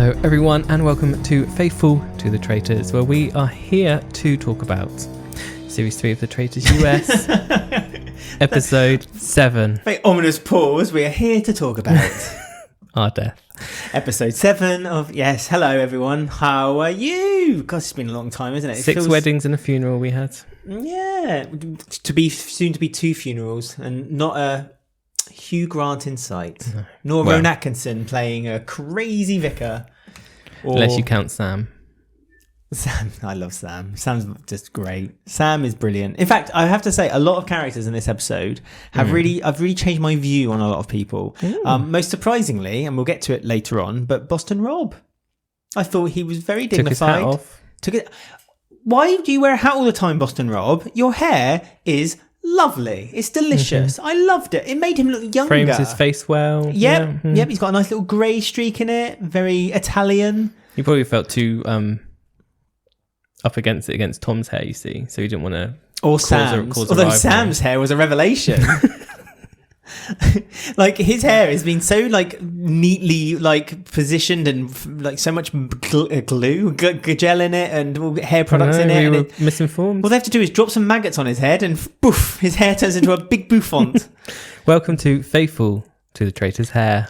Hello everyone and welcome to Faithful to the Traitors, where we are here to talk about Series 3 of the Traitors US, Episode 7. Very ominous pause, we are here to talk about Our death. Episode 7 of... Yes, hello everyone, how are you? God, it's been a long time, isn't it? Six weddings and a funeral we had. Yeah, soon to be 2 funerals, and not a Hugh Grant in sight, nor Rowan Atkinson playing a crazy vicar. Unless you count Sam. Sam, I love Sam. Sam's just great. Sam is brilliant. In fact, I have to say, a lot of characters in this episode have I've really changed my view on a lot of people. Most surprisingly, and we'll get to it later on, but Boston Rob. I thought he was very dignified. Took his hat off. Why do you wear a hat all the time, Boston Rob? Your hair is lovely. It's delicious. I loved it. It made him look younger. Frames his face well. Yep. He's got a nice little grey streak in it. Very Italian. He probably felt too up against Tom's hair, you see. So he didn't want to cause Although Sam's hair was a revelation. Like his hair has been so like neatly like positioned and like so much glue, gel in it, and all hair products in it. We were misinformed. All they have to do is drop some maggots on his head, and poof, his hair turns into a big bouffant. Welcome to Faithful to the Traitors Hair,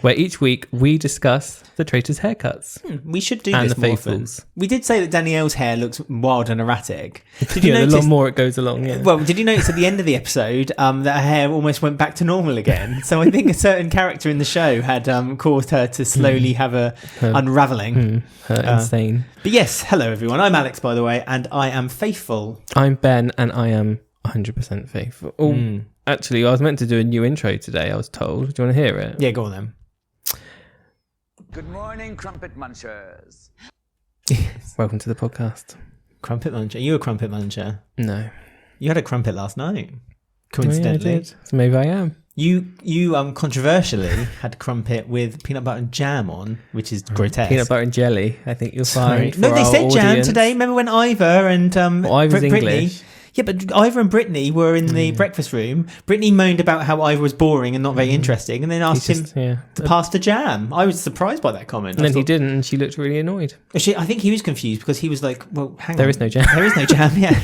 where each week we discuss the traitors' haircuts. We should do and this the more faithfuls. often. We did say that Danielle's hair looks wild and erratic. Did you the notice? more it goes along. Yeah. Well, did you notice at the end of the episode that her hair almost went back to normal again? So I think a certain character in the show had caused her to slowly have a unraveling. Insane. But yes, hello everyone. I'm Alex, by the way, and I am faithful. I'm Ben, and I am 100% faithful. Oh, actually, I was meant to do a new intro today, I was told. Do you want to hear it? Yeah, go on then. Good morning, crumpet munchers. Welcome to the podcast. Crumpet muncher? Are you a crumpet muncher? No. You had a crumpet last night. Coincidentally. Oh, yeah, I did. So maybe I am. You controversially had crumpet with peanut butter and jam on, which is grotesque. Peanut butter and jelly, I think you'll find. No, they said jam audience. today. Remember when Ivor and Ivor's English. Yeah, but Ivor and Brittany were in the breakfast room. Brittany moaned about how Ivor was boring and not very interesting, and then asked him to pass the jam. I was surprised by that comment. And then he didn't, and she looked really annoyed. I think he was confused because he was like, well, hang on. There is no jam. There is no jam, yeah.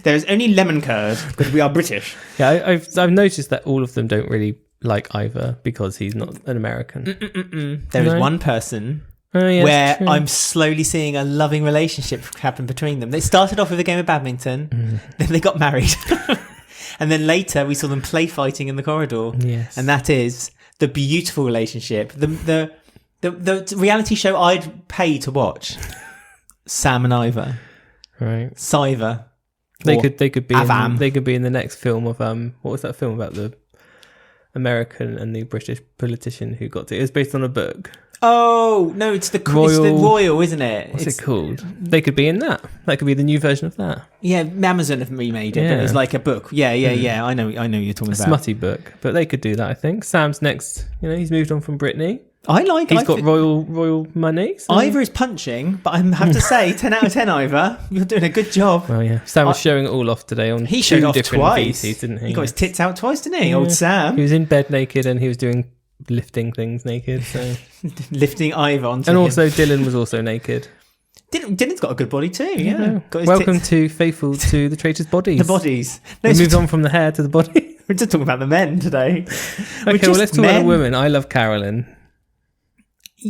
There is only lemon curd because we are British. Yeah, I've noticed that all of them don't really like Ivor because he's not an American. There is one person... where I'm slowly seeing a loving relationship happen between them. They started off with a game of badminton, then they got married. And then later we saw them play fighting in the corridor. Yes. And that is the beautiful relationship. The reality show I'd pay to watch. Sam and Ivor. Right. Siver. They could be Avam. they could be in the next film of what was that film about the American and the British politician who got it? It was based on a book. Oh, no, it's the Royal, isn't it? What's it called? They could be in that. That could be the new version of that. Yeah, Amazon have remade it, but it's like a book. Yeah. I know you're talking about. A smutty book, but they could do that, I think. Sam's next, he's moved on from Brittany. He's got royal money. So. Ivor is punching, but I have to say, 10 out of 10, Ivor. You're doing a good job. Well, yeah. Sam was showing it all off today on he showed two off different twice. pieces, didn't he? He got his tits out twice, didn't he? Old Sam. He was in bed naked and he was doing lifting things naked. So. Lifting Ivor onto and him. also Dylan was also naked. Dylan's got a good body too, yeah. Got his Welcome tits. to Faithful to the Traitors' Bodies. The bodies. We moved on from the hair to the body. We're just talking about the men today. Okay, well, let's talk about the women. I love Carolyn.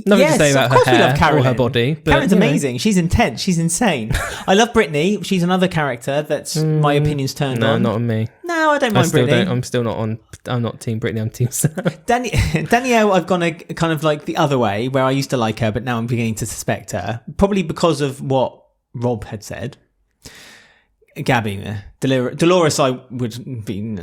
Nothing to say about her hair or her body. Carolyn's amazing. She's intense. She's insane. I love Brittany. She's another character that's my opinion's turned on. No, not on me. No, I don't mind Brittany. I'm still not on. I'm not Team Brittany. I'm Team Sam. Danielle, I've gone a kind of like the other way, where I used to like her, but now I'm beginning to suspect her. Probably because of what Rob had said. Gabby, Dolores, I would be.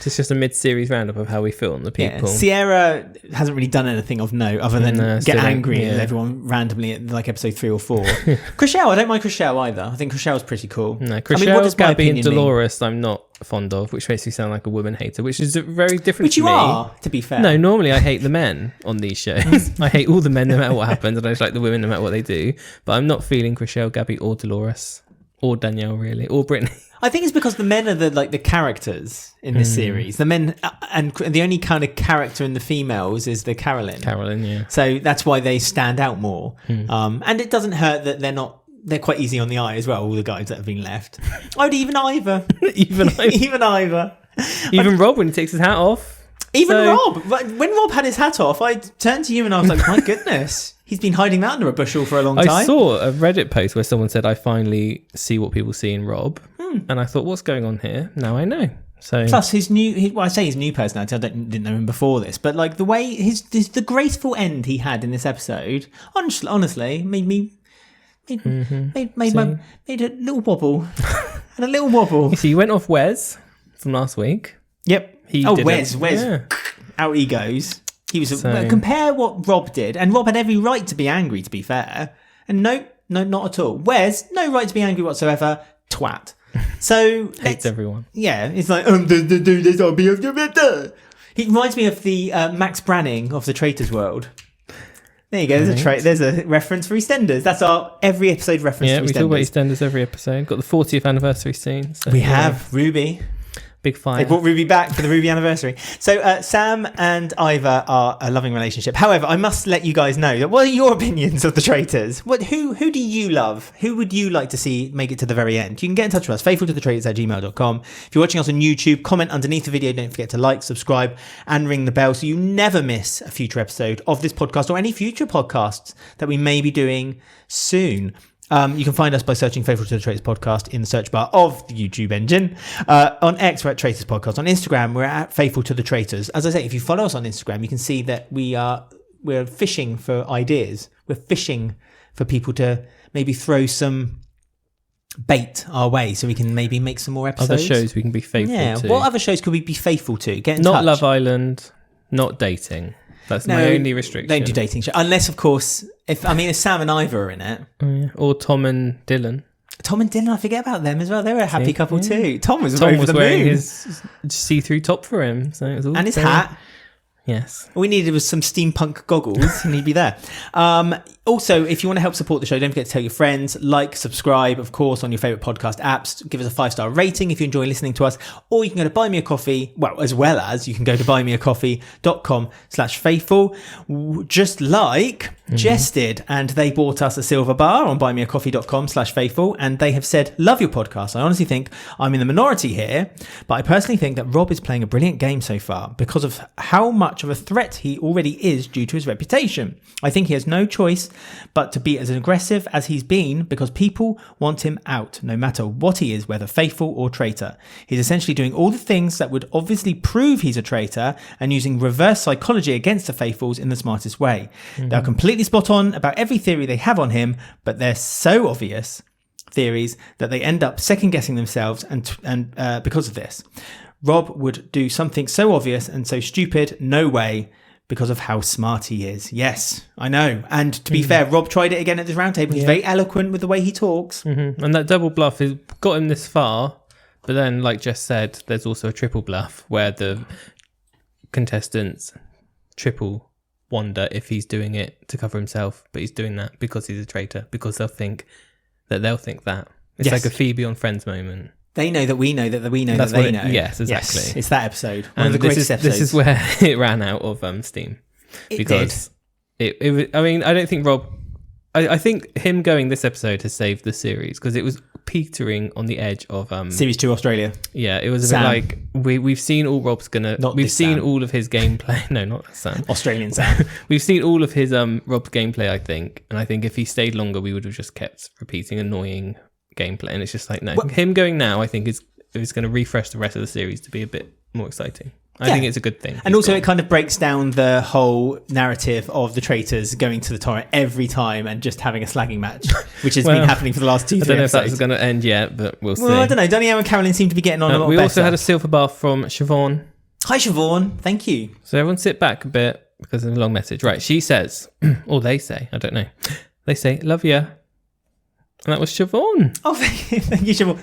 It's just a mid-series roundup of how we feel on the people. Yeah. Sierra hasn't really done anything of note other than get angry at everyone randomly at like episode 3 or 4. Chriselle, I don't mind Chriselle either. I think Chriselle's pretty cool. No, Chriselle, Gabby, and Dolores, I'm not fond of, which makes me sound like a woman hater, which is very different. Which you are, to be fair. No, normally I hate the men on these shows. I hate all the men no matter what happens, and I just like the women no matter what they do. But I'm not feeling Chriselle, Gabby, or Dolores. or Danielle, really, or Brittany. I think it's because the men are the characters in this series. The men, and the only kind of character in the females is the Carolyn, yeah. So that's why they stand out more. And it doesn't hurt that they're quite easy on the eye as well, all the guys that have been left. Even Ivor. Even Ivor. Even Rob, when he takes his hat off. Rob. When Rob had his hat off, I turned to you and I was like, my goodness. He's been hiding that under a bushel for a long time. I saw a Reddit post where someone said, I finally see what people see in Rob. And I thought, what's going on here? Now I know. So plus his new personality. I didn't know him before this, but like the way the graceful end he had in this episode, honestly, made a little wobble. Had a little wobble. So you went off Wes from last week. Yep. Wes. Yeah. Out he goes. He was compare what Rob did, and Rob had every right to be angry. To be fair, and no, not at all. Wes, no right to be angry whatsoever. Twat. So hates everyone. Yeah, it's like do this. I'll be. He reminds me of the Max Branning of the Traitors world. There you go. There's a reference for EastEnders. That's our every episode reference. Yeah, to we EastEnders. talk about EastEnders every episode. Got the 40th anniversary scene. So we have Ruby. Big fire. They brought Ruby back for the Ruby anniversary. So Sam and Ivor are a loving relationship. However, I must let you guys know that what are your opinions of the Traitors? Who do you love? Who would you like to see make it to the very end? You can get in touch with us, faithfultothetraitors@gmail.com. If you're watching us on YouTube, comment underneath the video. Don't forget to like, subscribe, and ring the bell so you never miss a future episode of this podcast or any future podcasts that we may be doing soon. You can find us by searching Faithful to the Traitors Podcast in the search bar of the YouTube engine. On X, we're at Traitors Podcast. On Instagram, we're at Faithful to the Traitors. As I say, if you follow us on Instagram, you can see that we're fishing for ideas. We're fishing for people to maybe throw some bait our way so we can maybe make some more episodes. Other shows we can be faithful to. What other shows could we be faithful to? Get in touch. Not Love Island, not dating. That's my only restriction. Don't do dating show. Unless, of course, if Sam and Ivor are in it. Or Tom and Dylan. Tom and Dylan, I forget about them as well. They were a happy couple too. Tom was wearing moon. His see-through top for him. So it was all and his hat. Yes. All we needed was some steampunk goggles and he'd be there. Also, if you want to help support the show, don't forget to tell your friends, like, subscribe, of course, on your favourite podcast apps. Give us a 5-star rating if you enjoy listening to us. Or you can go to Buy Me a Coffee. Well, as well as you can go to buymeacoffee.com/faithful. Just like Jess did. And they bought us a silver bar on buymeacoffee.com/faithful. And they have said, love your podcast. I honestly think I'm in the minority here. But I personally think that Rob is playing a brilliant game so far because of how much of a threat he already is due to his reputation. I think he has no choice but to be as aggressive as he's been because people want him out, no matter what he is, whether faithful or traitor. He's essentially doing all the things that would obviously prove he's a traitor and using reverse psychology against the faithfuls in the smartest way. They're completely spot on about every theory they have on him, but they're so obvious theories that they end up second guessing themselves and because of this. Rob would do something so obvious and so stupid, no way, because of how smart he is. Yes, I know. And to be fair, Rob tried it again at this round table. He's very eloquent with the way he talks. And that double bluff has got him this far. But then, like Jess said, there's also a triple bluff where the contestants triple wonder if he's doing it to cover himself, but he's doing that because he's a traitor, because they'll think that. It's like a Phoebe on Friends moment. They know that we know that we know that they know. Yes, exactly. Yes, it's that episode. One of the greatest episodes. This is where it ran out of steam. Because it I mean, I don't think Rob... I think him going this episode has saved the series because it was petering on the edge of... Series 2 Australia. Yeah, it was a bit like... We've seen all Rob's gonna... We've seen all of his gameplay. No, not Sam. Australian Sam. We've seen all of his Rob's gameplay, I think. And I think if he stayed longer, we would have just kept repeating annoying gameplay, and it's just like him going now I think is going to refresh the rest of the series to be a bit more exciting. I think it's a good thing. And also it kind of breaks down the whole narrative of the traitors going to the torrent every time and just having a slagging match, which has been happening for the last 2-3 episodes. I don't know if that's going to end yet, but we'll see. Well, I don't know. Danielle and Carolyn seem to be getting on a lot better. We also had a silver bath from Siobhan. Hi Siobhan, thank you. So everyone sit back a bit because of a long message. Right, she says, or they say, I don't know. They say, love ya. And that was Siobhan. Oh, thank you, Siobhan.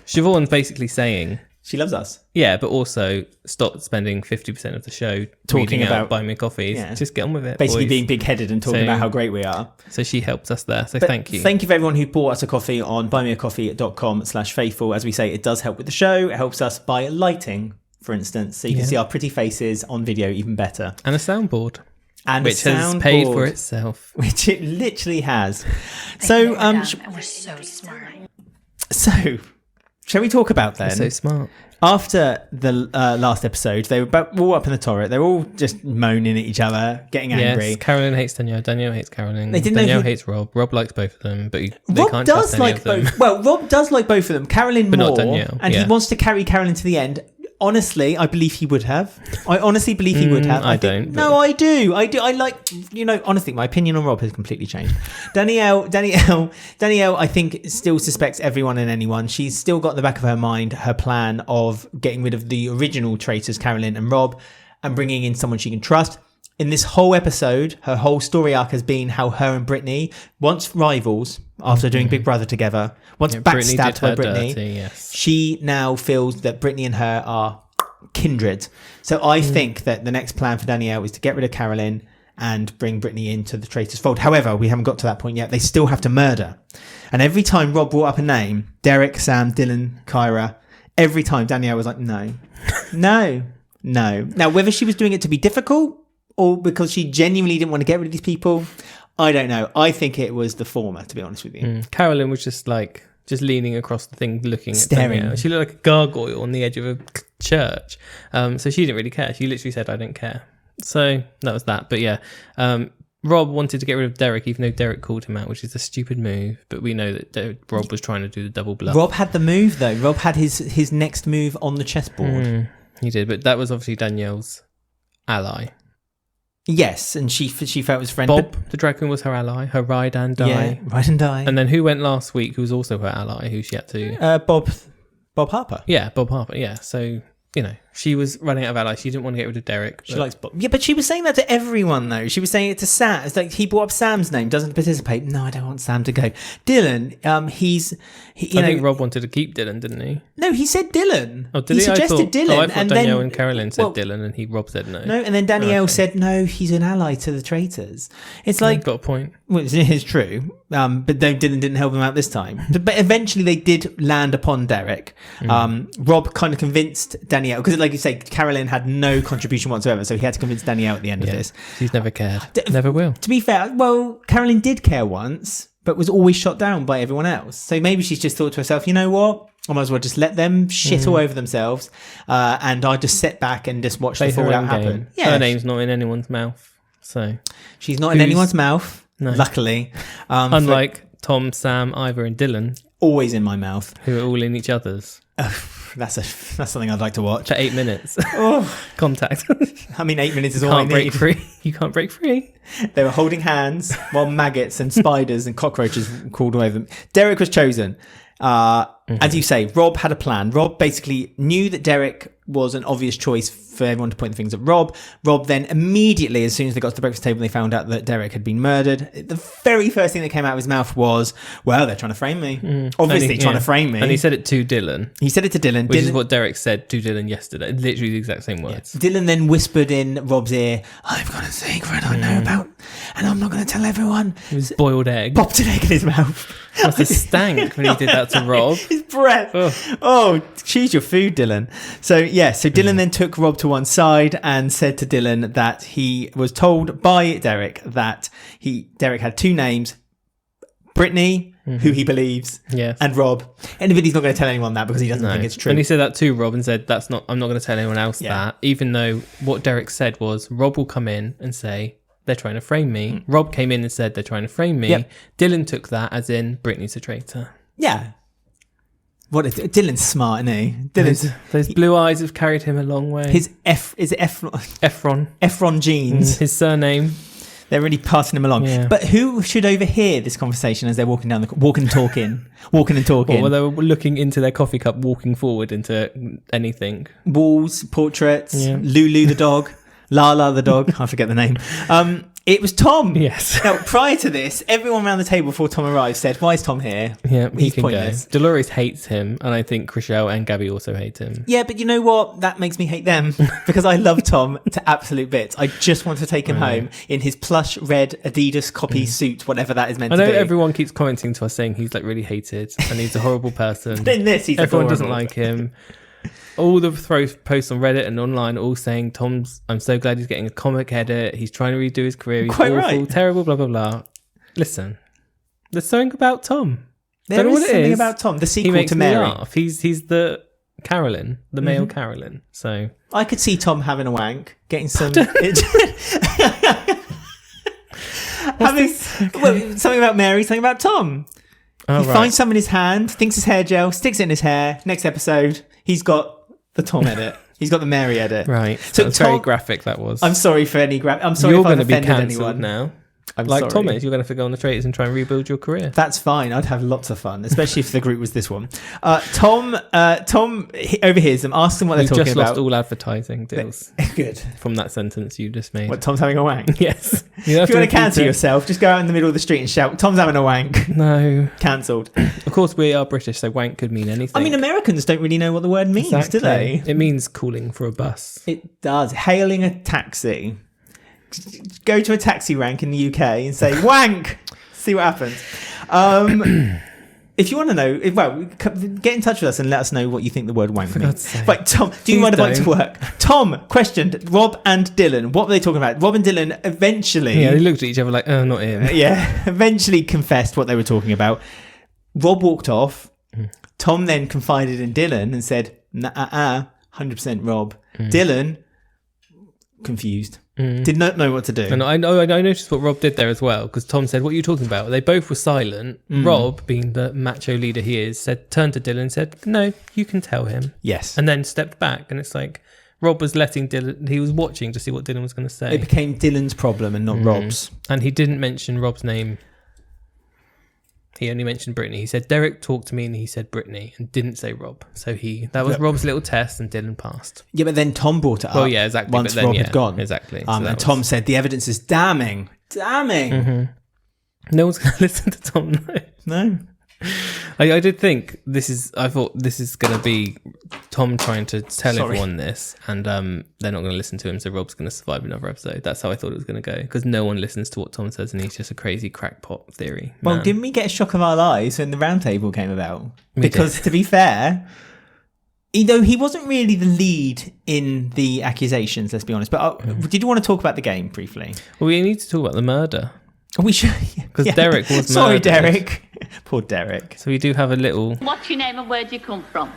Siobhan's basically saying She loves us. Yeah, but also stop spending 50% of the show Talking reading about- out Buy Me Coffees. Yeah. Just get on with it. Basically boys. being big-headed and talking So- about how great we are. So she helps us there. So But thank you. Thank you for everyone who bought us a coffee on buymeacoffee.com/faithful. As we say, it does help with the show. It helps us by lighting, for instance, so you can see our pretty faces on video even better. And a soundboard, And which a has paid for soundboard, itself. which it literally has. So, we're so smart. so shall we talk about then? So smart. After the last episode, they were all up in the turret. They were all just moaning at each other, getting angry. Yes, Carolyn hates Danielle. Danielle hates Carolyn. They didn't know Danielle who- hates Rob. Rob likes both of them, but they Rob can't does trust any like of them. both. Well, Rob does like both of them. Carolyn But more, not Danielle, and he yeah. wants to carry Carolyn to the end. Honestly, I believe he would have. I honestly believe he would have. I think- don't, No, but- I do. I do. I like. Honestly, my opinion on Rob has completely changed. Danielle. I think still suspects everyone and anyone. She's still got in the back of her mind her plan of getting rid of the original traitors, Carolyn and Rob, and bringing in someone she can trust. In this whole episode, her whole story arc has been how her and Brittany, once rivals after doing Big Brother together, once Brittany backstabbed did by her Brittany, dirty, yes. she now feels that Brittany and her are kindred. So I think that the next plan for Danielle is to get rid of Carolyn and bring Brittany into the Traitors' fold. However, we haven't got to that point yet. They still have to murder. And every time Rob brought up a name, Derek, Sam, Dylan, Kyra, every time Danielle was like, no. Now, whether she was doing it to be difficult or because she genuinely didn't want to get rid of these people, I don't know. I think it was the former, to be honest with you. Carolyn was just leaning across the thing, looking Staring. at Danielle. She looked like a gargoyle on the edge of a church. So she didn't really care. She literally said, I don't care. So that was that. But yeah, Rob wanted to get rid of Derek, even though Derek called him out, which is a stupid move. But we know that Rob was trying to do the double bluff. Rob had the move, though. Rob had his next move on the chessboard. He did, but that was obviously Danielle's ally. Yes, and she felt it was friend. Bob, the drag queen, was her ally, her ride and die. Yeah, ride and die. And then who went last week, who was also her ally, who she had to... Bob Harper. Yeah, Bob Harper, yeah. So, she was running out of allies. She didn't want to get rid of Derek. She likes Bob. Yeah, but she was saying that to everyone, though. She was saying it to Sam. It's like he brought up Sam's name, doesn't participate. No, I don't want Sam to go. Dylan, I think Rob wanted to keep Dylan, didn't he? No, he said Dylan. Oh, did he? suggested Dylan. I thought and Danielle then, and Carolyn said Dylan, and Rob said no. No, and then Danielle Okay. said, no, he's an ally to the traitors. It's like... Got a point. Well, it is true, but Dylan didn't help him out this time. But eventually they did land upon Derek. Rob kind of convinced Danielle, because like you say, Carolyn had no contribution whatsoever, so he had to convince Danielle at the end of this. She's never cared. Never will. To be fair, well, Carolyn did care once, but was always shot down by everyone else. So maybe she's just thought to herself, you know what? I might as well just let them shit all over themselves, and I'll just sit back and just watch Play the her fallout own happen. game. Yeah, Her name's not in anyone's mouth. So, she's not in Who's- anyone's mouth, No. luckily. unlike Tom, Sam, Ivor, and Dylan, Always in my mouth. who are all in each other's That's something I'd like to watch. for 8 minutes. Oh, Contact. I mean, 8 minutes is all I Can't break need. free. You can't break free. They were holding hands while maggots and spiders and cockroaches crawled all over them. Derek was chosen. As you say, Rob had a plan. Rob basically knew that Derek was an obvious choice for everyone to point the things at Rob. Rob then immediately, as soon as they got to the breakfast table, they found out that Derek had been murdered. The very first thing that came out of his mouth was, well, they're trying to frame me. Obviously trying to frame me. And he said it to Dylan, He said it to Dylan. which Dylan, is what Derek said to Dylan yesterday. Literally the exact same words. Dylan then whispered in Rob's ear, I've got a secret I know about, and I'm not going to tell everyone. It was boiled egg. Popped an egg in his mouth. Must have stank when he did that to Rob. His breath. Oh, choose your food, Dylan. So Dylan then took Rob to one side and said to Dylan that he was told by Derek that Derek had two names, Brittany, who he believes, Yes. and Rob. And he's not going to tell anyone that because he doesn't think it's true. And he said that to Rob and said, I'm not going to tell anyone else that, even though what Derek said was Rob will come in and say, they're trying to frame me. Rob came in and said, they're trying to frame me. Yep. Dylan took that as in Brittany's a traitor. Yeah. Dylan's smart, isn't he? Those blue eyes have carried him a long way. Is it Efron. Efron genes. His surname. They're really passing him along. Yeah. But who should overhear this conversation as they're walking and talking? Well, they were looking into their coffee cup, walking forward into anything. Walls, portraits, Yeah. Lulu the dog, Lala the dog, I forget the name. It was Tom. Yes. Now, prior to this, everyone around the table before Tom arrived said, "Why is Tom here?" Yeah, he He's can pointless. go. Dolores hates him, and I think Chriselle and Gabby also hate him. Yeah, but you know what? That makes me hate them because I love Tom to absolute bits. I just want to take him home in his plush red Adidas copy suit, whatever that is meant I to know be. everyone keeps commenting to us saying he's like really hated and he's a horrible person. In this, he's Everyone adorable. doesn't like him. All the posts on Reddit and online all saying I'm so glad he's getting a comic edit. He's trying to redo his career. He's Quite awful, right. terrible, blah, blah, blah. Listen, there's something about Tom. There Don't know is what it something is. about Tom, the He sequel makes to me Mary. laugh. He's the Carolyn, the male Carolyn. So I could see Tom having a wank, getting some. Well, something about Mary, something about Tom. oh, He right. finds some in his hand, thinks it's hair gel, sticks it in his hair. Next episode, he's got the Tom edit. He's got the Mary edit. Right. So So it's very Tom- graphic that was. I'm sorry for any I'm sorry You're if I've going to be offended cancelled anyone. now. I'm Like sorry. Tom is. You're going to have to go on the Traitors and try and rebuild your career. That's fine. I'd have lots of fun, especially if the group was this one. Tom overhears them, asks them what they're You've talking just about. lost all advertising deals Good. from that sentence you just made. What, Tom's having a wank? Yes. If you want to repeat cancel it. yourself, just go out in the middle of the street and shout, "Tom's having a wank." No. Cancelled. Of course, we are British, so wank could mean anything. I mean, Americans don't really know what the word means, Exactly. do they? It means calling for a bus. It does. Hailing a taxi. Go to a taxi rank in the UK and say wank. See what happens. If you want to know, well, get in touch with us and let us know what you think the word wank means. God's sake. Right, Tom, do you Please ride a bike to don't. work? Tom questioned Rob and Dylan. What were they talking about? Rob and Dylan eventually, Yeah, they looked at each other like, oh, not him. eventually confessed what they were talking about. Rob walked off. Tom then confided in Dylan and said, 100% Rob. Dylan, confused. Did not know what to do. And I noticed what Rob did there as well, because Tom said, what are you talking about? They both were silent. Rob, being the macho leader he is, turned to Dylan and said, no, you can tell him. Yes. And then stepped back. And it's like, Rob was letting Dylan, he was watching to see what Dylan was going to say. It became Dylan's problem and not Rob's. And he didn't mention Rob's name. He only mentioned Brittany. He said, Derek talked to me and he said Brittany and didn't say Rob. So that was Rob's little test and Dylan passed. Yeah, but then Tom brought it up. Well, yeah, exactly. Once but then, Rob yeah, had gone. Exactly. So And that Tom was- said the evidence is damning. Damning. No one's going to listen to Tom, no. No. I did think I thought this is going to be Tom trying to tell Sorry. everyone this, and they're not going to listen to him, so Rob's going to survive another episode. That's how I thought it was going to go, because no one listens to what Tom says, and he's just a crazy crackpot theory. Well, man. didn't we get a shock of our lives when the round table came about? We Because to be fair, though he wasn't really the lead in the accusations, let's be honest. But did you want to talk about the game briefly? Well, we need to talk about the murder. We should. Because Derek was Sorry, murdered. Derek. Poor Derek. So we do have a little What's your name and where do you come from?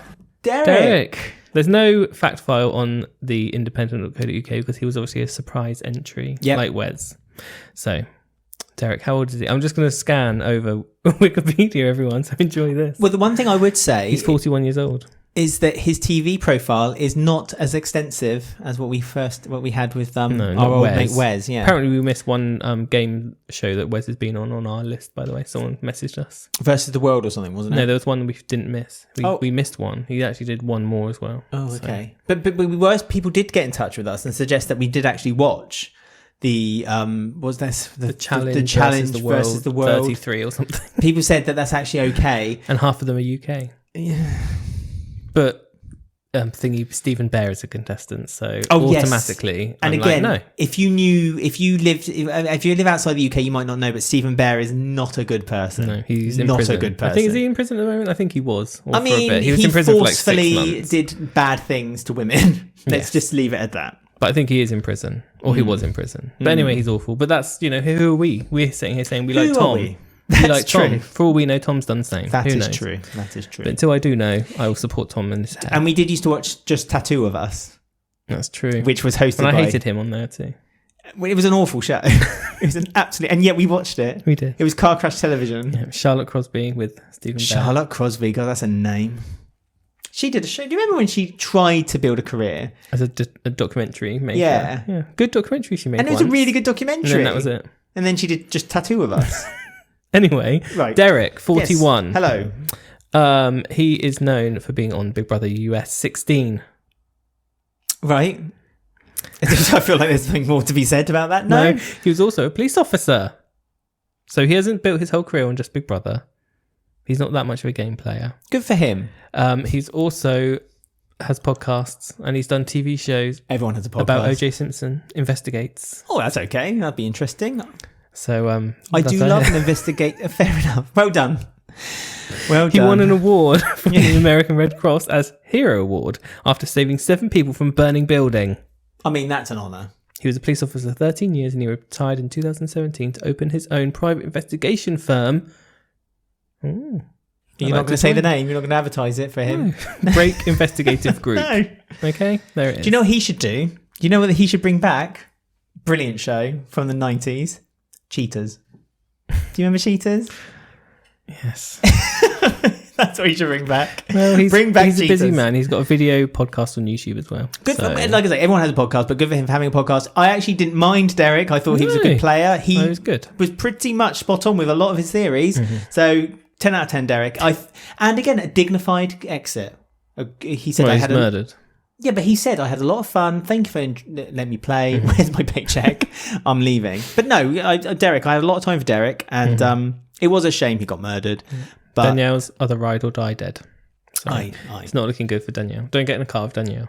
Derek. There's no fact file on the independent.co.uk because he was obviously a surprise entry, Yep. like Wes. So, Derek, how old is he? I'm just going to scan over Wikipedia, everyone, so enjoy this. Well, the one thing I would say He's 41 years old. is that his TV profile is not as extensive as what we had with No, our not old Wes. mate Wes. Yeah, Apparently, we missed one game show that Wes has been on our list, by the way. Someone messaged us. versus the world or something, wasn't it? No, there was one we didn't miss. We missed one. He actually did one more as well. Oh, So- okay. But people did get in touch with us and suggest that we did actually watch the The challenge, the challenge versus the world 33 or something. People said that that's actually okay. And half of them are UK. Yeah. But Stephen Bear is a contestant, so Yes. automatically, And I'm again, like, no. if you live outside the UK, you might not know, but Stephen Bear is not a good person. No, he's in not prison. a good person. I think is he in prison at the moment? I think he was. Or I for a mean, bit. he was in prison for like 6 forcefully months. did bad things to women. Let's Yes. just leave it at that. But I think he is in prison, or he was in prison. But anyway, he's awful. But that's who are we? We're sitting here saying we like Who Tom. are we? We That's like Tom. true. For all we know, Tom's done the same. That Who is knows? true. That is true. But until I do know, I will support Tom in his hair. And we did used to watch Just Tattoo of Us, That's true. which was hosted and I by... hated him on there too. Well, it was an awful show. It was an absolute... And yet we watched it. We did. It was Car Crash Television. Yeah, Charlotte Crosby with Stephen Bear. Charlotte Crosby. God, that's a name. She did a show. Do you remember when she tried to build a career? As a documentary maker. Yeah. Good documentary she made. And it was a once. really good documentary. And then that was it. And then she did Just Tattoo of Us. Anyway, Right. Derek, 41. Yes. Hello. He is known for being on Big Brother US 16. Right. I feel like there's something more to be said about that. No. He was also a police officer. So he hasn't built his whole career on just Big Brother. He's not that much of a game player. Good for him. He's also has podcasts and he's done TV shows. Everyone has a podcast. About O.J. Simpson Investigates. Oh, that's okay. That'd be interesting. So I do love an investigate. Fair enough. Well done. Well done. He won an award from the American Red Cross as Hero Award after saving 7 people from a burning building. I mean, that's an honour. He was a police officer for 13 years and he retired in 2017 to open his own private investigation firm. Ooh. You're not going to say the name. You're not going to advertise it for him. No. Break Investigative Group. No. Okay, there it is. Do you know what he should do? Do you know what he should bring back? Brilliant show from the 90s. Cheaters. Do you remember Cheaters? Yes. That's what he should bring back. Well, he's bring back a busy Cheaters. man. He's got a video podcast on YouTube as well. Good for, like I say, everyone has a podcast, but good for him for having a podcast. I actually didn't mind Derek. I thought he was a good player. He was good. Was pretty much spot on with a lot of his theories. So 10 out of 10, Derek. And again, a dignified exit. He said I he's had murdered. Yeah, but he said I had a lot of fun. Thank you for letting me play. Where's my paycheck? I'm leaving. But no, Derek. I had a lot of time for Derek, and it was a shame he got murdered. But Danielle's other ride or die dead. So Aye. It's not looking good for Danielle. Don't get in a car with Danielle.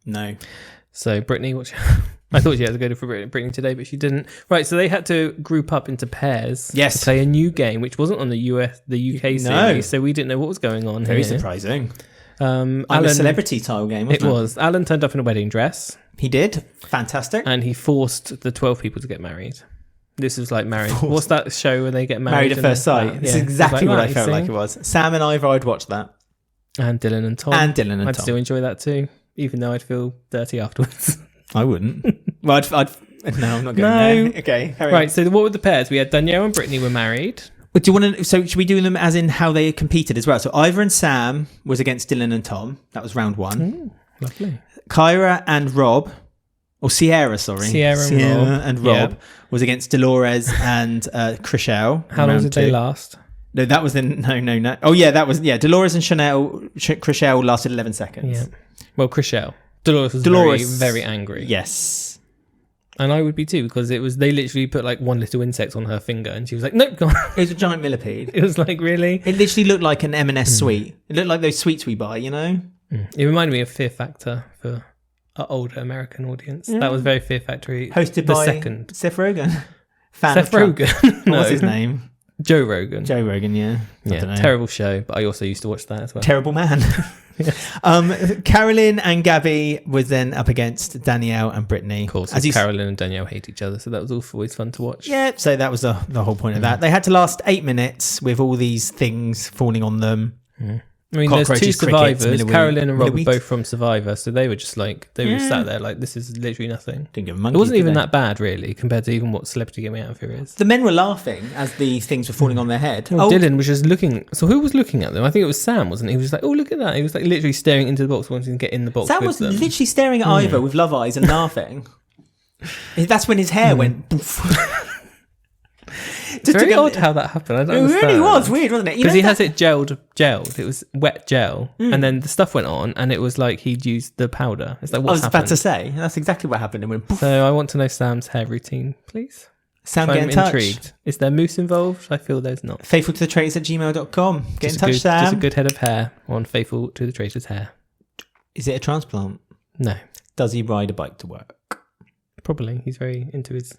No. So Brittany, I thought she had to go for Brittany today, but she didn't. Right, so they had to group up into pairs. Yes. To play a new game, which wasn't on the UK series, so we didn't know what was going on. Very here. surprising. Alan, A celebrity style game, wasn't it? It was. Alan turned up in a wedding dress. He did. Fantastic. And he forced the 12 people to get married. This was like married. What's that show when they get married? Married at First Sight. It's exactly what I felt like it was. Sam and Ivor, I'd watch that. And Dylan and Tom. I'd Tom. Still enjoy that too, even though I'd feel dirty afterwards. I wouldn't. Well, no, I'm not going there. Okay. Right, so what were the pairs? We had Danielle and Brittany were married. But do you want to? So should we do them as in how they competed as well? So Ivor and Sam was against Dylan and Tom. That was round 1. Ooh, lovely. Kyra and Rob, or Sierra, sorry. Sierra and Rob was against Dolores and Chriselle. How long did they last? No, that was in no. Oh yeah, that was Dolores and Chriselle lasted 11 seconds. Yeah. Well, Chriselle. Dolores was very, very angry. Yes. And I would be too, because they literally put like one little insect on her finger and she was like, nope, go on. It was a giant millipede. It was like, really? It literally looked like an M&S sweet. It looked like those sweets we buy, you know? It reminded me of Fear Factor for our older American audience. That was very Fear Factory. Hosted the by second. Seth Rogen. Seth Rogen. No. What's his name? Joe Rogan. Joe Rogan, yeah. Yeah, terrible show, but I also used to watch that as well. Terrible man. Carolyn and Gabby was then up against Danielle and Brittany. Of course, Carolyn and Danielle hate each other, so that was always fun to watch. Yeah, so that was the whole point of that. They had to last 8 minutes with all these things falling on them. I mean, there's 2 survivors. Carolyn and Rob were both from Survivor, so they were just like, they were sat there like, this is literally nothing. Didn't give a monkey. It wasn't even that bad, really, compared to even what Celebrity Get Me Out of Here is. The men were laughing as the things were falling on their head. Well, Dylan was just looking. So who was looking at them? I think it was Sam, wasn't he? He was just like, oh, look at that. He was like literally staring into the box, wanting to get in the box. Sam was them. literally staring at Ivor with love eyes and laughing. That's when his hair went. It's very odd how that happened. I don't understand. It really was weird, wasn't it? Because he has it gelled. It was wet gel, and then the stuff went on, and it was like he'd used the powder. It's like, what's happened? I was about to say that's exactly what happened. It went poof. So I want to know Sam's hair routine, please. Sam, I'm get in touch. Intrigued. Is there mousse involved? I feel there's not. Faithful to the traitors at gmail.com. Get in touch, Sam. Just a good head of hair on Faithful to the Traitors hair. Is it a transplant? No. Does he ride a bike to work? Probably. He's very into his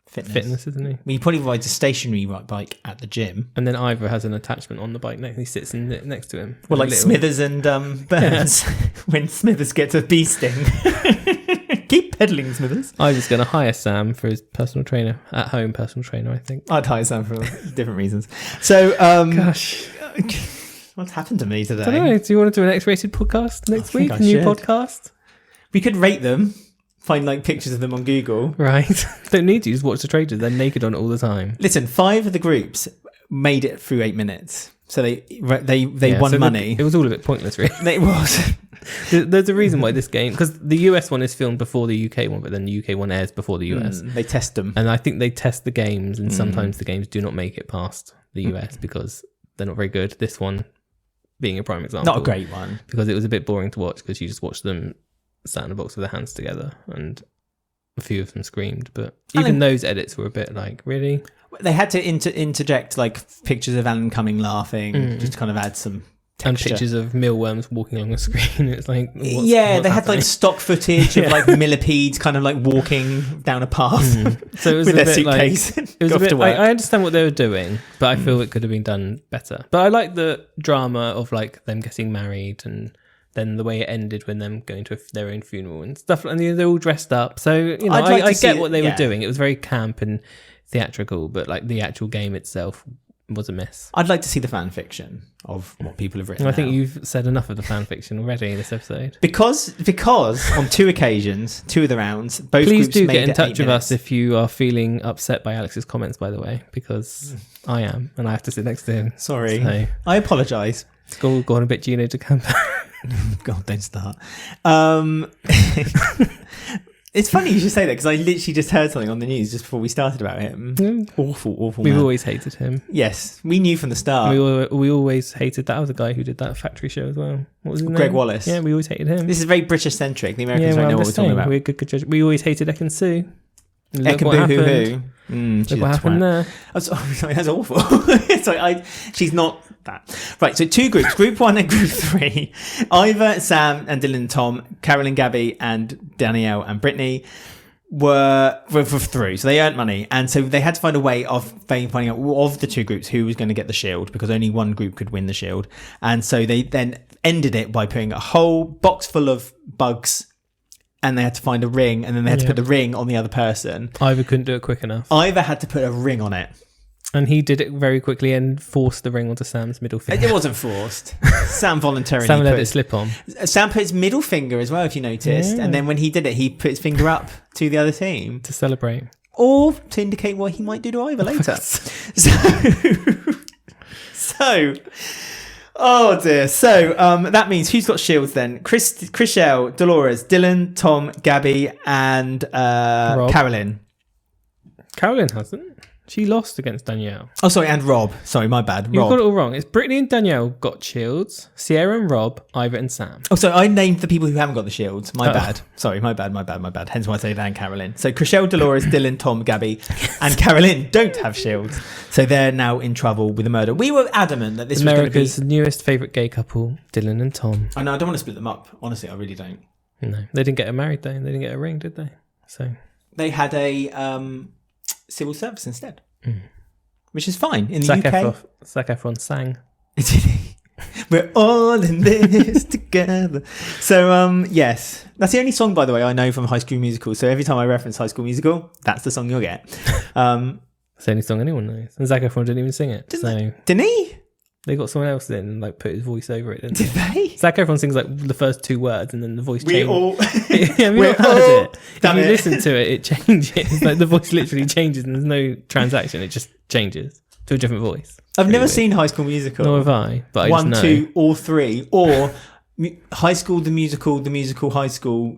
fitness, isn't he? Well, he probably rides a stationary bike at the gym. And then Ivor has an attachment on the bike next. He sits next to him. Well, like Smithers and Burns. When Smithers gets a bee sting. Keep peddling, Smithers. Ivor's going to hire Sam for his personal trainer, at home personal trainer, I think. I'd hire Sam for different reasons. So, gosh, what's happened to me today? I don't know. Do you want to do an X-rated podcast next week? A new podcast? We could rate them. Find like pictures of them on Google. Right. Don't need to. Just watch the Traitors. They're naked on it all the time. Listen, 5 of the groups made it through 8 minutes. So they won money. It was all a bit pointless, really. It was. There's a reason why this game, because the US one is filmed before the UK one, but then the UK one airs before the US. They test them. And I think they test the games, and sometimes the games do not make it past the US because they're not very good. This one being a prime example. Not a great one. Because it was a bit boring to watch because you just watch them sat in a box with their hands together and a few of them screamed, but even those edits were a bit like, really? They had to interject like pictures of Alan Cumming laughing, just to kind of add some texture. And pictures of mealworms walking along the screen. It's like, what's they had happening? like stock footage of like millipedes kind of like walking down a path So it was with a their bit like, suitcase. it was Go a off bit, to work. I understand what they were doing, but I feel it could have been done better. But I like the drama of like them getting married and then the way it ended when them going to their own funeral and stuff. And they're all dressed up. So, you know, I'd like to I see get it, what they were yeah. doing. It was very camp and theatrical, but like the actual game itself was a mess. I'd like to see the fan fiction of what people have written. And I think now. you've said enough of the fan fiction already in this episode. because on 2 occasions, 2 of the rounds, both Please groups do made get in it touch 8 with minutes. us if you are feeling upset by Alex's comments, by the way, because I am, and I have to sit next to him. Sorry, So I apologise. it's all gone a bit Gino de Campo. God, don't start. It's funny you should say that because I literally just heard something on the news just before we started about him. Awful We've man. always hated him. Yes, we knew from the start. We always hated that other guy who did that factory show as well. What was his name? Greg Wallace. Yeah, we always hated him. This is very British centric. The Americans well, don't know I'm what we're just talking saying, about. We're good judge. We always hated Ekin Sue. Look what Ekin Boo happened. Hoo Hoo. Look what happened there. Sorry, that's awful. It's like she's not that. Right, so 2 groups, Group 1 and Group 3. Ivor, Sam and Dylan and Tom, Carolyn, Gabby and Danielle and Brittany were through. So they earned money. And so they had to find a way of finding out of the 2 groups who was going to get the shield because only one group could win the shield. And so they then ended it by putting a whole box full of bugs and they had to find a ring and then they had to put the ring on the other person. Ivor couldn't do it quick enough. Ivor had to put a ring on it. And he did it very quickly and forced the ring onto Sam's middle finger. It wasn't forced. Sam voluntarily Sam let put it slip on. Sam put his middle finger as well, if you noticed. Yeah. And then when he did it, he put his finger up to the other team. To celebrate. Or to indicate what he might do to Ivor later. So, oh dear. So that means who's got shields then? Chriselle, Dolores, Dylan, Tom, Gabby, and Carolyn. Carolyn hasn't. She lost against Danielle. Oh, sorry, and Rob. Sorry, my bad. You've Rob. got it all wrong. It's Brittany and Danielle got shields. Sierra and Rob, Ivor and Sam. Oh, sorry, I named the people who haven't got the shields. My Oh. bad. Sorry, my bad. Hence why I say Dan Carolyn. So Chriselle, Dolores, Dylan, Tom, Gabby, and Carolyn don't have shields. So they're now in trouble with a murder. We were adamant that this America's was going newest favourite gay couple, Dylan and Tom. I know, I don't want to split them up. Honestly, I really don't. No, they didn't get married though. They didn't get a ring, did they? So They had a civil service instead. Which is fine. In the Zac UK... Efron sang. We're all in this together. So, yes. That's the only song, by the way, I know from High School Musical. So every time I reference High School Musical, that's the song you'll get. It's the only song anyone knows. And Zac Efron didn't even sing it. Didn't he? They got someone else in and like put his voice over it, didn't Did they? they? Zac Efron sings like the first 2 words and then the voice changes. Yeah, have you We're not heard all it? If done you it. listen to it, it changes. Like the voice literally changes and there's no transaction. It just changes to a different voice. I've never Really seen High School Musical. weird. Nor have I, but I 1, just know. 2, or 3. Or High School, the musical High School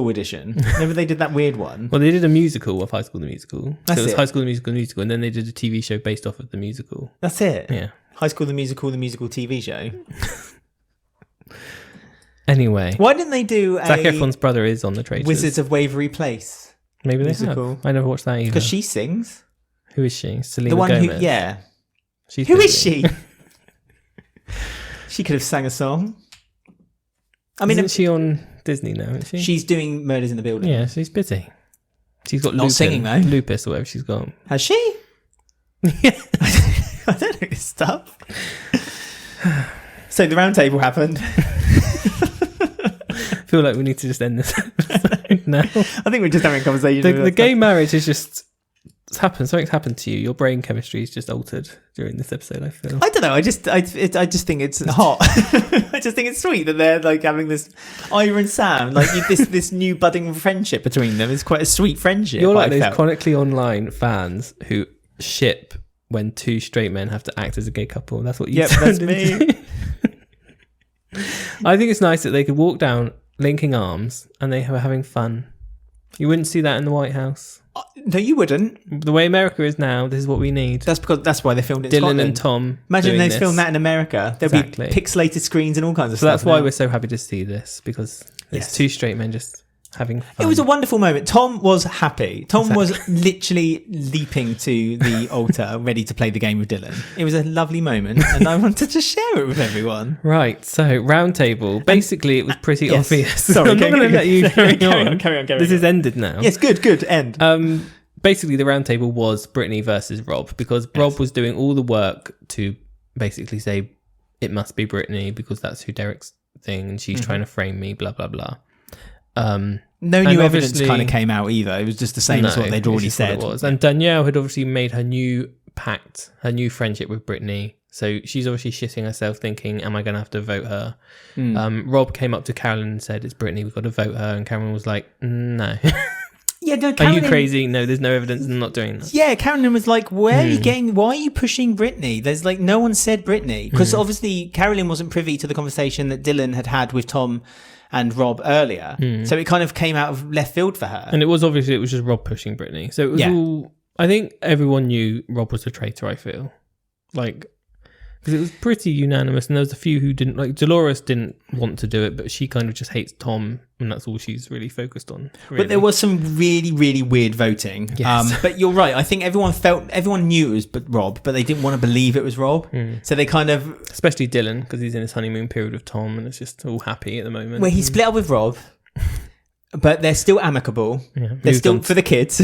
edition. Remember they did that weird one? Well, they did a musical of High School the Musical. That's So it was it. High School the Musical, and then they did a TV show based off of the musical. That's it. Yeah. High School, the musical TV show. Anyway, Why didn't they do Zac a Efron's brother is on the Traitors. Wizards of Waverly Place? Maybe they musical? have. I never watched that either. Because she sings. Who is she? Selena The one Gomez. who, yeah. She's Who is busy. she? She could have sang a song. I mean, Isn't she on Disney now? Isn't she? she's doing Murders in the Building. Yeah, she's busy. She's got Not singing, though. lupus or whatever she's got. Has she? I don't know this stuff. So the round table happened. I feel like we need to just end this episode now. I think we're just having a conversation. The gay marriage is just it's happened. Something's happened to you. Your brain chemistry is just altered during this episode. I feel. I don't know. I just think it's hot. I just think it's sweet that they're like having this Ira and Sam, like this new budding friendship between them. It's quite a sweet friendship. You're like I those felt. chronically online fans who ship when 2 straight men have to act as a gay couple. That's what you. Yep, that's turned me. into. I think it's nice that they could walk down linking arms and they were having fun. You wouldn't see that in the White House. No, you wouldn't. The way America is now, this is what we need. That's why they filmed it in Dylan Scotland. and Tom. Imagine doing they this. filmed that in America. There'll Exactly. be pixelated screens and all kinds of So stuff. that's why now. we're so happy to see this, because it's Yes. 2 straight men just having fun. It was a wonderful moment. Tom was happy. Tom was literally leaping to the altar, ready to play the game with Dylan. It was a lovely moment, and I wanted to share it with everyone. Right, so round table. Basically, it was pretty Yes. obvious. Sorry, I'm not going to let you carry on. Carry on. This is ended now. Yes, good. End. Basically, the round table was Brittany versus Rob, because Rob was doing all the work to basically say it must be Brittany because that's who Derek's thing, and she's trying to frame me, blah, blah, blah. No new evidence kind of came out either. It was just the same as what they'd already said. It was. And Danielle had obviously made her new pact, her new friendship with Brittany. So she's obviously shitting herself thinking, am I going to have to vote her? Rob came up to Carolyn and said, it's Brittany, we've got to vote her. And Carolyn was like, no. Yeah, no, Are you crazy? No, there's no evidence. I'm not doing that. Yeah, Carolyn was like, why are you pushing Brittany? There's like, no one said Brittany. Because obviously Carolyn wasn't privy to the conversation that Dylan had with Tom and Rob earlier. So it kind of came out of left field for her. And it was just Rob pushing Brittany. So it was all, I think everyone knew Rob was a traitor, I feel. Like, because it was pretty unanimous, and there was a few who didn't. Like Dolores didn't want to do it, but she kind of just hates Tom, and that's all she's really focused on. Really. But there was some really, really weird voting. Yes. But you're right. I think everyone knew it was Rob, but they didn't want to believe it was Rob. So they kind of, especially Dylan, because he's in his honeymoon period with Tom, and it's just all happy at the moment. where he split up with Rob, but they're still amicable. Yeah, They're still for the kids.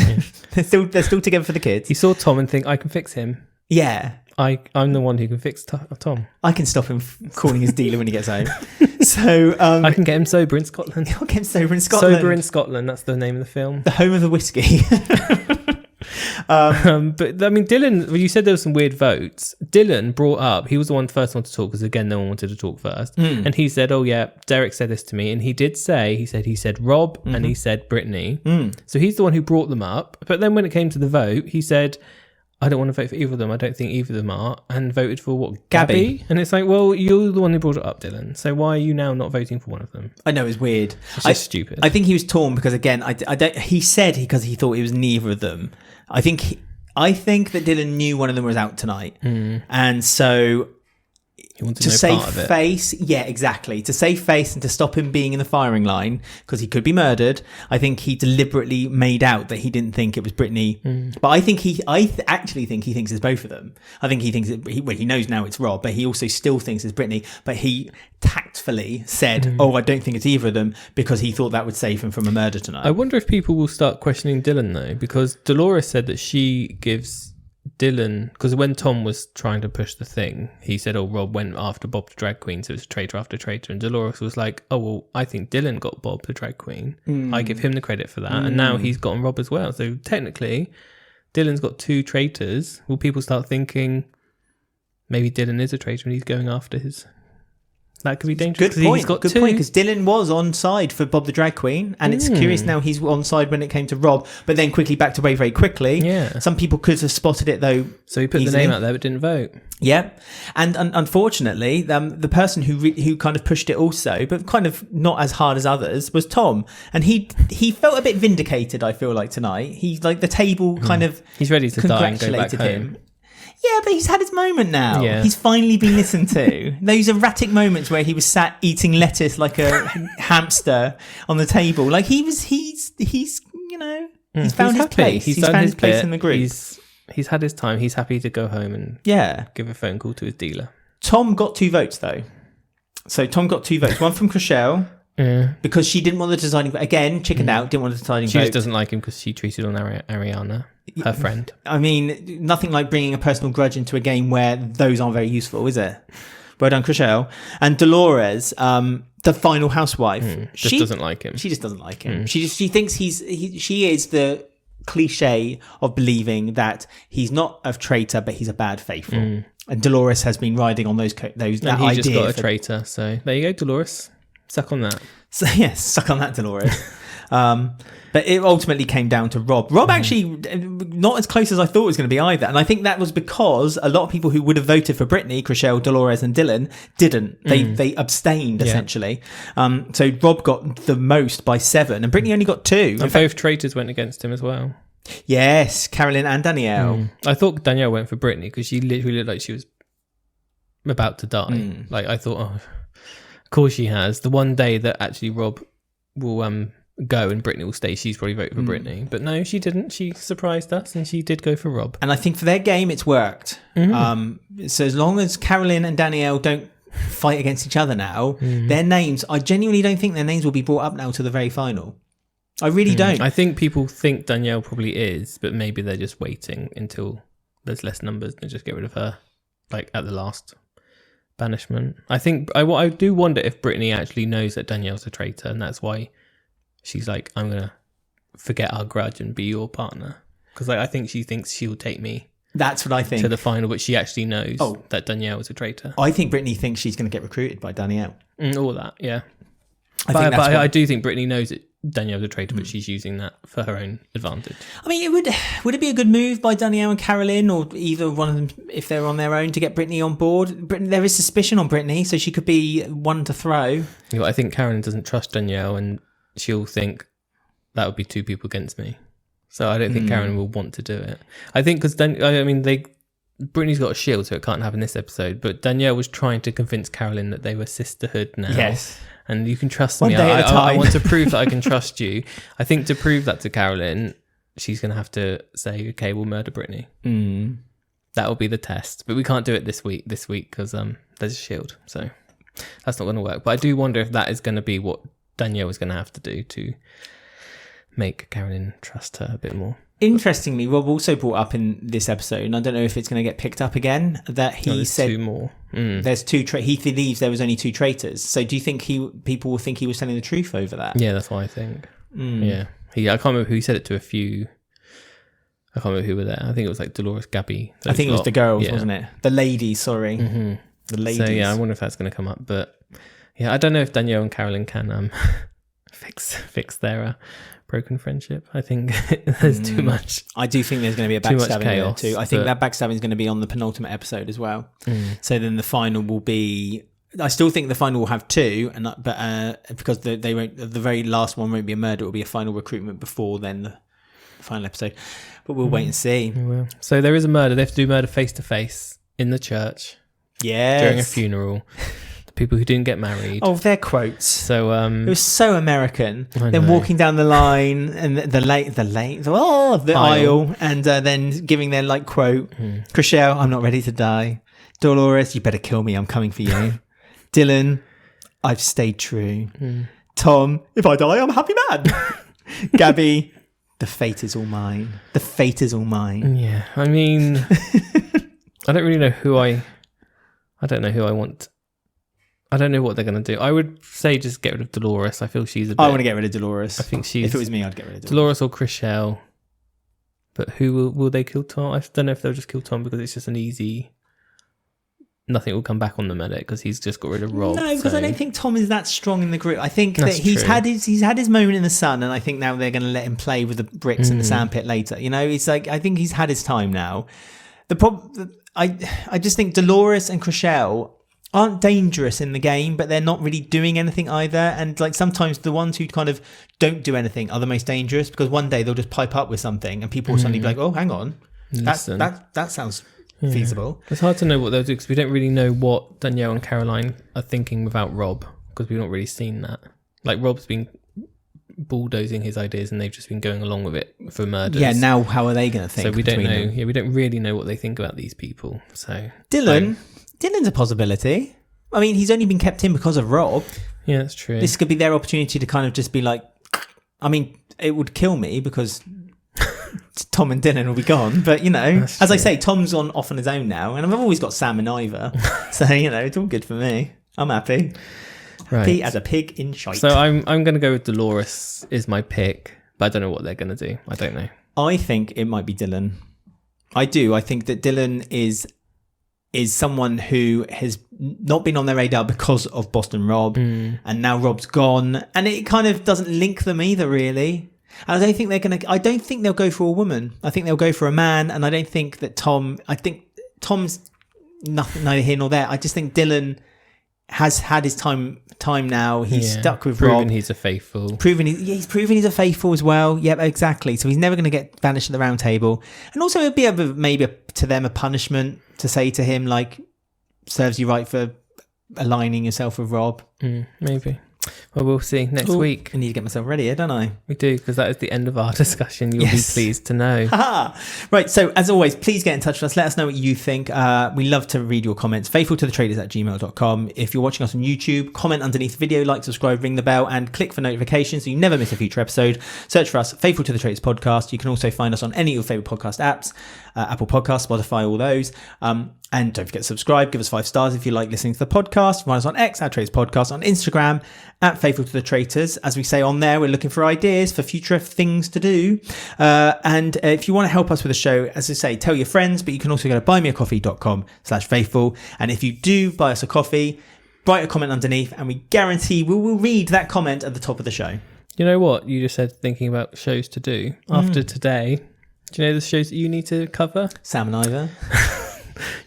they're still together for the kids. He saw Tom and think, I can fix him. Yeah. I'm the one who can fix Tom. I can stop him calling his dealer when he gets home. So I can get him sober in Scotland. I'll get him sober in Scotland. Sober in Scotland. That's the name of the film. The home of the whiskey. But I mean, Dylan, well, you said there were some weird votes. Dylan brought up, he was the first one to talk, because again, no one wanted to talk first. And he said, oh yeah, Derek said this to me. And he did say, he said Rob and he said Brittany. So he's the one who brought them up. But then when it came to the vote, he said, I don't want to vote for either of them. I don't think either of them are. And voted for what? Gabby. And it's like, well, you're the one who brought it up, Dylan. So why are you now not voting for one of them? I know, it's weird. It's just stupid. I think he was torn because, again, I don't. He said because he thought it was neither of them. I think that Dylan knew one of them was out tonight, and so He wanted to no save part of it. face, yeah, exactly. To save face and to stop him being in the firing line because he could be murdered. I think he deliberately made out that he didn't think it was Brittany. But I think actually think he thinks it's both of them. I think he thinks he knows now it's Rob, but he also still thinks it's Brittany. But he tactfully said, "Oh, I don't think it's either of them," because he thought that would save him from a murder tonight. I wonder if people will start questioning Dylan though, because Dolores said that she gives Dylan, because when Tom was trying to push the thing, he said, oh, Rob went after Bob the drag queen, so it's traitor after traitor. And Dolores was like, oh, well, I think Dylan got Bob the drag queen. I give him the credit for that. And now he's gotten Rob as well. So technically, Dylan's got two traitors. Will people start thinking maybe Dylan is a traitor and he's going after his... That could be dangerous. Good point. He's got Good two. point. Because Dylan was on side for Bob the drag queen, and it's curious now he's on side when it came to Rob, but then quickly backed away very quickly. Yeah. Some people could have spotted it though. So he put easily. the name out there but didn't vote. Yeah, and unfortunately, the person who kind of pushed it also, but kind of not as hard as others, was Tom, and he felt a bit vindicated. I feel like tonight, he's like the table kind of He's ready to die and go back congratulated home. him. Yeah, but he's had his moment now. Yeah. He's finally been listened to. Those erratic moments where he was sat eating lettuce like a hamster on the table. Like he's you know, he's found his happy. place. He's done found his his place bit. in the group. He's had his time. He's happy to go home and give a phone call to his dealer. Tom got 2 votes though. So Tom got 2 votes. One from Chriselle. Because she didn't want the deciding vote. Again, chickened out, didn't want the deciding She vote. just doesn't like him because she treated on Ariana, her friend. I mean, nothing like bringing a personal grudge into a game where those aren't very useful, is it? Well done, Chriselle. And Dolores, the final housewife, Just doesn't like him. She just doesn't like him. She thinks she is the cliche of believing that he's not a traitor, but he's a bad faithful. And Dolores has been riding on that And he idea. just got a traitor. So there you go, Dolores. Suck on that. So yes, suck on that, Dolores. But it ultimately came down to Rob. Rob actually not as close as I thought it was going to be either. And I think that was because a lot of people who would have voted for Brittany, Chriselle, Dolores and Dylan didn't. They abstained, essentially. So Rob got the most by 7 and Brittany only got 2. And both traitors went against him as well. Yes, Carolyn and Danielle. I thought Danielle went for Brittany because she literally looked like she was about to die. Like I thought, oh, of course she has. The one day that actually Rob will go and Brittany will stay, she's probably voted for Brittany. But no, she didn't. She surprised us and she did go for Rob. And I think for their game, it's worked. So as long as Carolyn and Danielle don't fight against each other now, their names, I genuinely don't think their names will be brought up now to the very final. I really don't. I think people think Danielle probably is, but maybe they're just waiting until there's less numbers and just get rid of her, like at the last banishment. I think what I do wonder if Brittany actually knows that Danielle's a traitor, and that's why she's like, I'm gonna forget our grudge and be your partner, because I think she thinks she'll take me. That's what I think. To the final, but she actually knows that Danielle is a traitor. I think Brittany thinks she's going to get recruited by Danielle. All that, yeah. I do think Brittany knows that Danielle's a traitor, but she's using that for her own advantage. I mean, would it be a good move by Danielle and Carolyn, or either one of them, if they're on their own, to get Brittany on board? There is suspicion on Brittany, so she could be one to throw. Yeah, but I think Carolyn doesn't trust Danielle, and she'll think that would be two people against me. So I don't think Karen will want to do it. I think because Brittany's got a shield, so it can't happen this episode. But Danielle was trying to convince Carolyn that they were sisterhood now. Yes. And you can trust One me. day at a time. I want to prove that I can trust you. I think to prove that to Carolyn, she's going to have to say, okay, we'll murder Brittany. That will be the test. But we can't do it this week because there's a shield. So that's not going to work. But I do wonder if that is going to be what Danielle is going to have to do to make Carolyn trust her a bit more. Interestingly, Rob also brought up in this episode, and I don't know if it's going to get picked up again, that he said two more. There's two. He believes there was only two traitors. So do you think people will think he was telling the truth over that? Yeah, that's what I think. Yeah, I can't remember who he said it to. I can't remember who were there. I think it was like Dolores, Gabby. I think it was the girls, wasn't it? The ladies. Sorry, the ladies. So yeah, I wonder if that's going to come up. But yeah, I don't know if Danielle and Carolyn can fix their broken friendship. I think there's too much. I do think there's going to be a backstabbing there too. I think that backstabbing is going to be on the penultimate episode as well. So then the final will be. I still think the final will have two, but because they won't, the very last one won't be a murder. It will be a final recruitment before then the final episode. But we'll wait and see. We will. So there is a murder. They have to do murder face to face in the church. Yes. During a funeral. People who didn't get married. Oh, their quotes. So it was so American. Then walking down the line and the aisle, and then giving their like quote. Chriselle, I'm not ready to die. Dolores, you better kill me. I'm coming for you. Dylan, I've stayed true. Tom, if I die, I'm a happy man. Gabby, the fate is all mine. The fate is all mine. Yeah, I mean, I don't really know who I don't know who I want. I don't know what they're going to do. I would say just get rid of Dolores. I feel she's a bit... I want to get rid of Dolores. I think she's... If it was me, I'd get rid of Dolores or Chriselle. But who will they kill Tom? I don't know if they'll just kill Tom because it's just an easy... Nothing will come back on the medic because he's just got rid of Rob. No, because I don't think Tom is that strong in the group. I think that he's had his moment in the sun, and I think now they're going to let him play with the bricks in the sandpit later. You know, it's like I think he's had his time now. The problem, I just think Dolores and Chriselle aren't dangerous in the game, but they're not really doing anything either. And like sometimes the ones who kind of don't do anything are the most dangerous because one day they'll just pipe up with something, and people will suddenly be like, "Oh, hang on, that sounds." Feasible. It's hard to know what they'll do because we don't really know what Danielle and Caroline are thinking without Rob because we've not really seen that. Like Rob's been bulldozing his ideas and they've just been going along with it for murders. Yeah, now how are they going to think? So we don't know. Them? Yeah, we don't really know what they think about these people. So Dylan's a possibility. I mean, he's only been kept in because of Rob. Yeah, that's true. This could be their opportunity to kind of just be like, I mean, it would kill me because Tom and Dylan will be gone, but you know, as I say, Tom's off on his own now, and I've always got Sam and Ivor, so you know, it's all good for me. I'm happy. Right. Happy as a pig in shite. So I'm going to go with Dolores is my pick, but I don't know what they're going to do. I don't know. I think it might be Dylan. I do. I think that Dylan is someone who has not been on their radar because of Boston Rob, and now Rob's gone, and it kind of doesn't link them either, really. And I don't think they'll go for a woman. I think they'll go for a man. And I don't think that Tom's neither here nor there. I just think Dylan has had his time now. He's stuck with Rob. He's a faithful. He's proven he's a faithful as well. Yep, exactly. So he's never going to get banished at the round table. And also it'd be maybe to them a punishment to say to him, like, serves you right for aligning yourself with Rob. Maybe. Well, we'll see next Ooh, week. I need to get myself ready here, don't I? We do, because that is the end of our discussion. You'll Yes. be pleased to know. Right, so as always, please get in touch with us. Let us know what you think. We love to read your comments. faithfultothetraitors@gmail.com. If you're watching us on YouTube, comment underneath the video, like, subscribe, ring the bell, and click for notifications so you never miss a future episode. Search for us, Faithful to the Traitors Podcast. You can also find us on any of your favourite podcast apps, Apple Podcasts, Spotify, all those. And don't forget to subscribe. Give us 5 stars if you like listening to the podcast. Find us on X, @Traitors Podcast, on Instagram, @Faithful to the Traitors. As we say on there, we're looking for ideas for future things to do. And if you want to help us with the show, as I say, tell your friends, but you can also go to buymeacoffee.com/faithful. And if you do buy us a coffee, write a comment underneath and we guarantee we will read that comment at the top of the show. You know what? You just said thinking about shows to do. After today, do you know the shows that you need to cover? Sam and Ivor.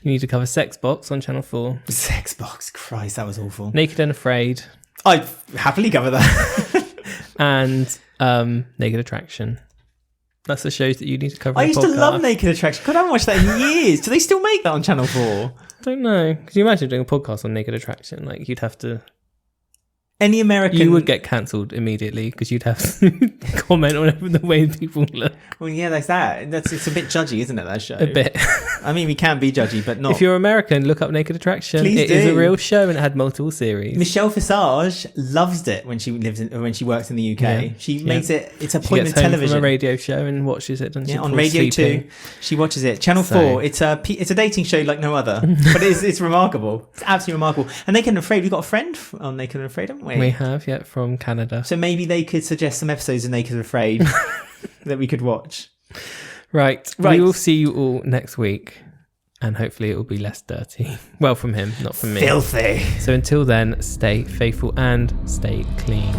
You need to cover Sex Box on Channel 4. Sex Box. Christ, that was awful. Naked and Afraid. I'd happily cover that. And Naked Attraction. That's the shows that you need to cover. I on used the to love podcast. Naked Attraction. God, I haven't watched that in years. Do they still make that on Channel 4? Don't know. Could you imagine doing a podcast on Naked Attraction? Like, you'd have to... Any American... You would get cancelled immediately because you'd have to comment on the way people look. Well, yeah, there's that. It's a bit judgy, isn't it, that show? A bit. I mean, we can be judgy, but not... If you're American, look up Naked Attraction. Please It is do. a real show and it had multiple series. Michelle Visage loves it when she works in the UK. Yeah. She Yeah. makes it... It's She appointment gets home television. from a radio show and watches it, doesn't she? Yeah, on before Radio sleeping. 2. She watches it. Channel So- 4. It's a dating show like no other. But it's remarkable. It's absolutely remarkable. And Naked and Afraid, we've got a friend on Naked and Afraid, haven't we? We have, yeah, from Canada. So maybe they could suggest some episodes of Naked and Afraid that we could watch. Right. Right. We will see you all next week. And hopefully it will be less dirty. Well, from him, not from me. Filthy. So until then, stay faithful and stay clean.